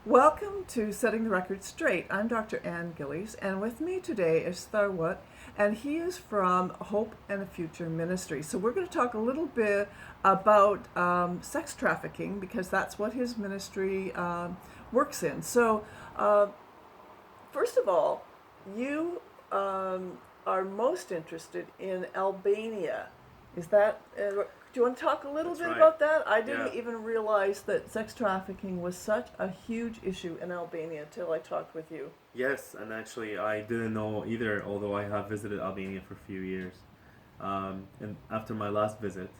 Welcome to Setting the Record Straight. I'm Dr. Ann Gillies, and with me today is Tharwhat, and he is from Hope and Future Ministry. So we're going to talk a little bit about sex trafficking because that's what his ministry works in. So, first of all, you are most interested in Albania. Is that? Do you want to talk a little bit about that? I didn't even realize that sex trafficking was such a huge issue in Albania until I talked with you. Yes, and actually I didn't know either, although I have visited Albania for a few years. And after my last visit,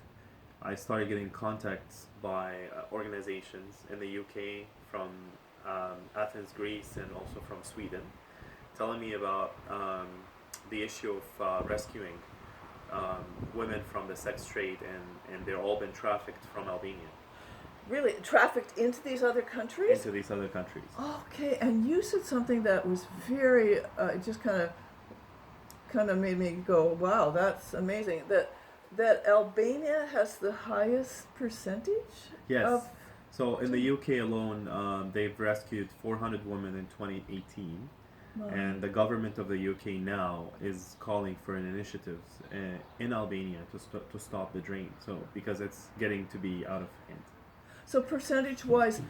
I started getting contacts by organizations in the UK, from Athens, Greece, and also from Sweden, telling me about the issue of rescuing women from the sex trade, and they're all been trafficked from Albania Really? Trafficked into these other countries? into these other countries. Okay, and you said something that was very, it just kind of made me go, wow, that's amazing. That Albania has the highest percentage Yes. of. So in the UK alone, they've rescued 400 women in 2018. And the government of the UK now is calling for an initiative in Albania to stop the drain. So because it's getting to be out of hand. So percentage-wise,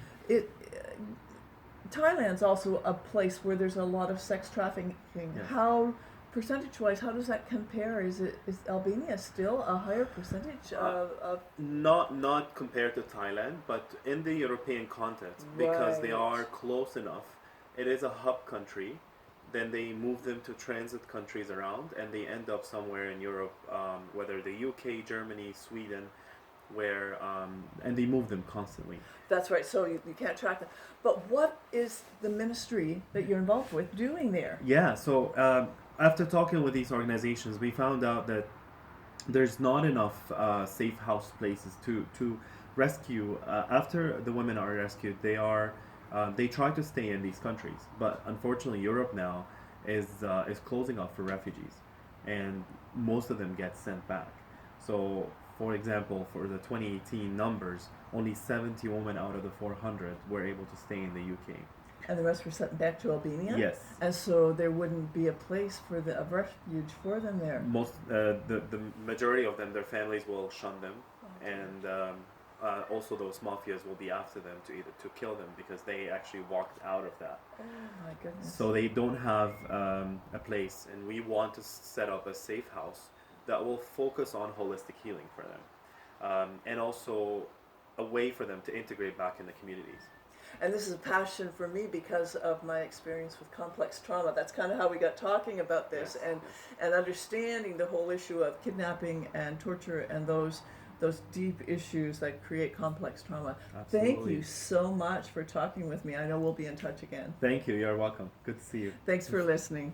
Thailand's also a place where there's a lot of sex trafficking. Yes. How percentage-wise, how does that compare? Is Albania still a higher percentage of? Not compared to Thailand, but in the European context, because they are close enough. It is a hub country. Then they move them to transit countries around, and they end up somewhere in Europe, whether the UK, Germany, Sweden, where and they move them constantly. That's right. So you can't track them. But what is the ministry that you're involved with doing there? Yeah. So after talking with these organizations, we found out that there's not enough safe house places to rescue. After the women are rescued, they try to stay in these countries, but unfortunately, Europe now is closing up for refugees, and most of them get sent back. So, for example, for the 2018 numbers, only 70 women out of the 400 were able to stay in the UK. And the rest were sent back to Albania? Yes. And so there wouldn't be a place for a refuge for them there? The majority of them, their families will shun them, and also those mafias will be after them to kill them because they actually walked out of that. Oh my goodness. So they don't have a place, and we want to set up a safe house that will focus on holistic healing for them, and also a way for them to integrate back in the communities. And this is a passion for me because of my experience with complex trauma. That's kind of how we got talking about this, and understanding the whole issue of kidnapping and torture and those deep issues that create complex trauma. Absolutely. Thank you so much for talking with me. I know we'll be in touch again. Thank you. You're welcome. Good to see you. Thanks for listening.